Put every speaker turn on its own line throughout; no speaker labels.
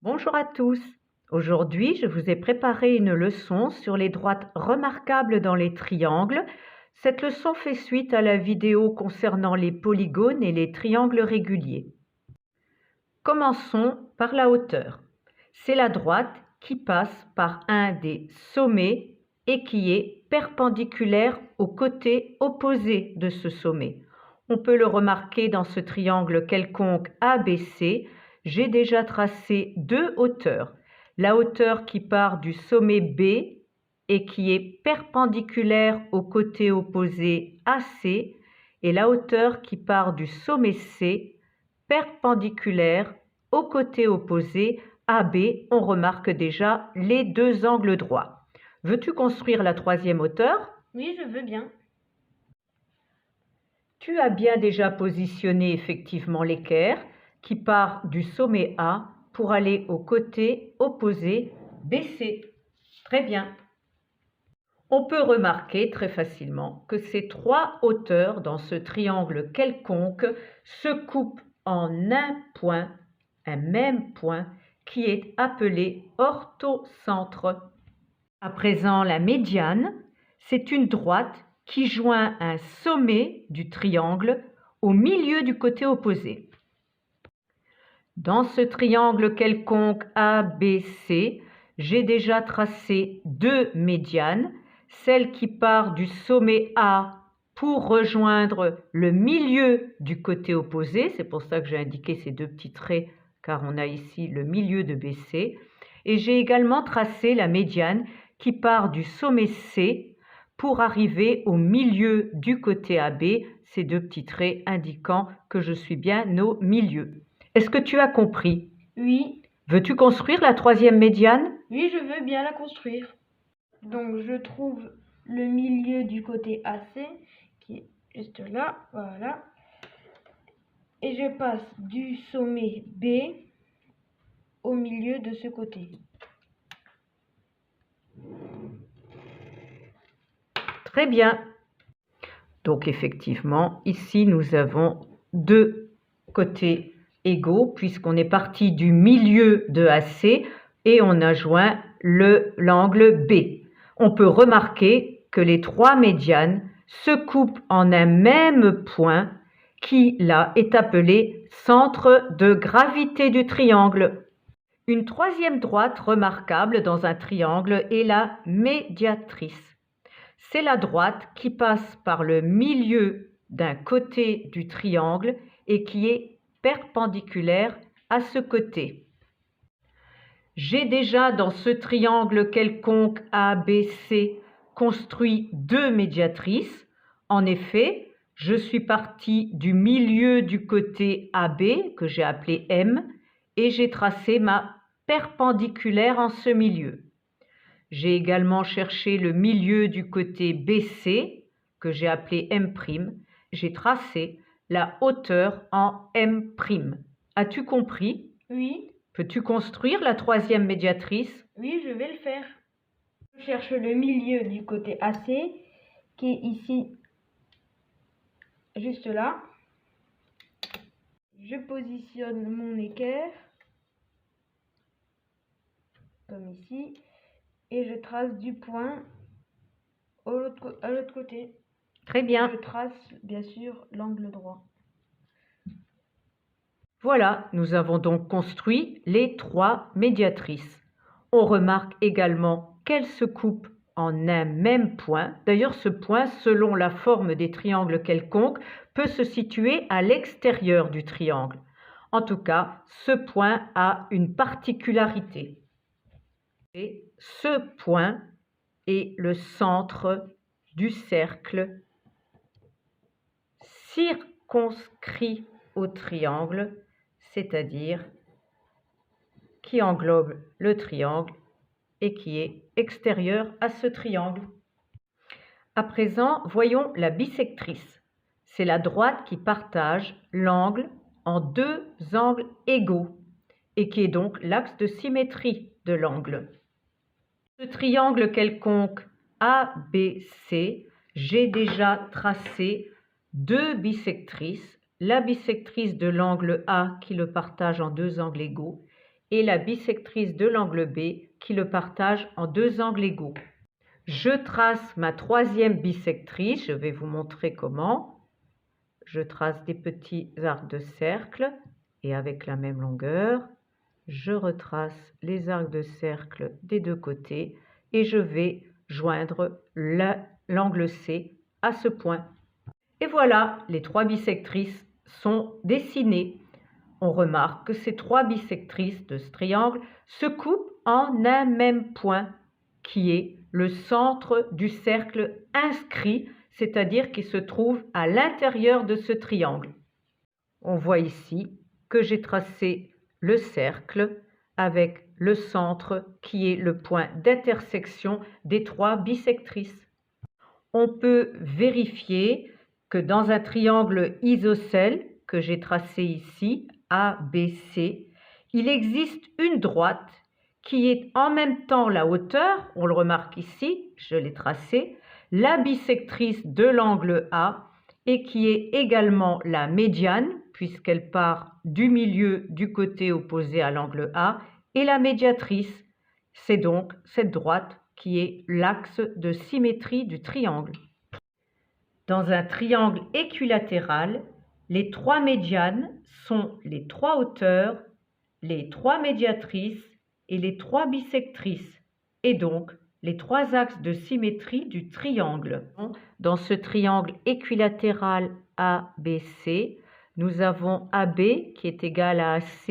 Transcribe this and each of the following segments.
Bonjour à tous. Aujourd'hui, je vous ai préparé une leçon sur les droites remarquables dans les triangles. Cette leçon fait suite à la vidéo concernant les polygones et les triangles réguliers. Commençons par la hauteur. C'est la droite qui passe par un des sommets et qui est perpendiculaire au côté opposé de ce sommet. On peut le remarquer dans ce triangle quelconque ABC. J'ai déjà tracé deux hauteurs. La hauteur qui part du sommet B et qui est perpendiculaire au côté opposé AC et la hauteur qui part du sommet C perpendiculaire au côté opposé AB. On remarque déjà les deux angles droits. Veux-tu construire la troisième hauteur?
Oui, je veux bien.
Tu as bien déjà positionné effectivement l'équerre qui part du sommet A pour aller au côté opposé BC. Très bien. On peut remarquer très facilement que ces trois hauteurs dans ce triangle quelconque se coupent en un même point qui est appelé orthocentre. À présent, la médiane, c'est une droite qui joint un sommet du triangle au milieu du côté opposé. Dans ce triangle quelconque ABC, j'ai déjà tracé deux médianes, celle qui part du sommet A pour rejoindre le milieu du côté opposé, c'est pour ça que j'ai indiqué ces deux petits traits car on a ici le milieu de BC, et j'ai également tracé la médiane qui part du sommet C pour arriver au milieu du côté AB, ces deux petits traits indiquant que je suis bien au milieu. Est-ce que tu as compris?
Oui.
Veux-tu construire la troisième médiane?
Oui, je veux bien la construire. Donc, je trouve le milieu du côté AC, qui est juste là, voilà. Et je passe du sommet B au milieu de ce côté.
Très bien. Donc effectivement, ici nous avons deux côtés égaux puisqu'on est parti du milieu de AC et on a joint l'angle B. On peut remarquer que les trois médianes se coupent en un même point qui là est appelé centre de gravité du triangle. Une troisième droite remarquable dans un triangle est la médiatrice. C'est la droite qui passe par le milieu d'un côté du triangle et qui est perpendiculaire à ce côté. J'ai déjà dans ce triangle quelconque ABC construit deux médiatrices. En effet, je suis partie du milieu du côté AB, que j'ai appelé M, et j'ai tracé ma perpendiculaire en ce milieu. J'ai également cherché le milieu du côté BC, que j'ai appelé M'. J'ai tracé la hauteur en M'. As-tu compris?
Oui.
Peux-tu construire la troisième médiatrice?
Oui, je vais le faire. Je cherche le milieu du côté AC, qui est ici, juste là. Je positionne mon équerre, comme ici, et je trace du point à l'autre côté.
Très bien.
Je trace bien sûr l'angle droit.
Voilà, nous avons donc construit les trois médiatrices. On remarque également qu'elles se coupent en un même point. D'ailleurs, ce point, selon la forme des triangles quelconques, peut se situer à l'extérieur du triangle. En tout cas, ce point a une particularité. Et ce point est le centre du cercle circonscrit au triangle, c'est-à-dire qui englobe le triangle et qui est extérieur à ce triangle. À présent, voyons la bisectrice. C'est la droite qui partage l'angle en deux angles égaux et qui est donc l'axe de symétrie de l'angle. Ce triangle quelconque ABC, j'ai déjà tracé deux bisectrices, la bisectrice de l'angle A qui le partage en deux angles égaux et la bisectrice de l'angle B qui le partage en deux angles égaux. Je trace ma troisième bisectrice, je vais vous montrer comment. Je trace des petits arcs de cercle et avec la même longueur, je retrace les arcs de cercle des deux côtés et je vais joindre l'angle C à ce point. Et voilà, les trois bisectrices sont dessinées. On remarque que ces trois bisectrices de ce triangle se coupent en un même point qui est le centre du cercle inscrit, c'est-à-dire qui se trouve à l'intérieur de ce triangle. On voit ici que j'ai tracé le cercle avec le centre qui est le point d'intersection des trois bisectrices. On peut vérifier que dans un triangle isocèle que j'ai tracé ici, ABC, il existe une droite qui est en même temps la hauteur, on le remarque ici, je l'ai tracé, la bisectrice de l'angle A et qui est également la médiane puisqu'elle part du milieu du côté opposé à l'angle A et la médiatrice, c'est donc cette droite qui est l'axe de symétrie du triangle. Dans un triangle équilatéral, les trois médianes sont les trois hauteurs, les trois médiatrices et les trois bisectrices, et donc les trois axes de symétrie du triangle. Dans ce triangle équilatéral ABC, nous avons AB qui est égal à AC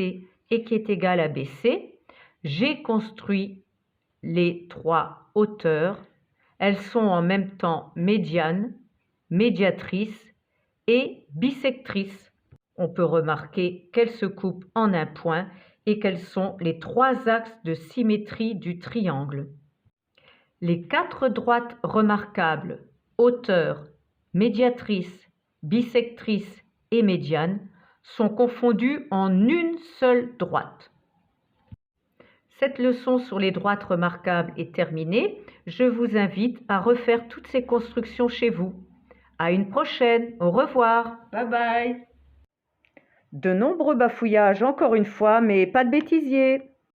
et qui est égal à BC. J'ai construit les trois hauteurs. Elles sont en même temps médianes, médiatrices et bisectrices. On peut remarquer qu'elles se coupent en un point et qu'elles sont les trois axes de symétrie du triangle. Les quatre droites remarquables, hauteur, médiatrice, bisectrice et médiane, sont confondues en une seule droite. Cette leçon sur les droites remarquables est terminée. Je vous invite à refaire toutes ces constructions chez vous. À une prochaine. Au revoir.
Bye bye.
De nombreux bafouillages encore une fois, mais pas de bêtisier.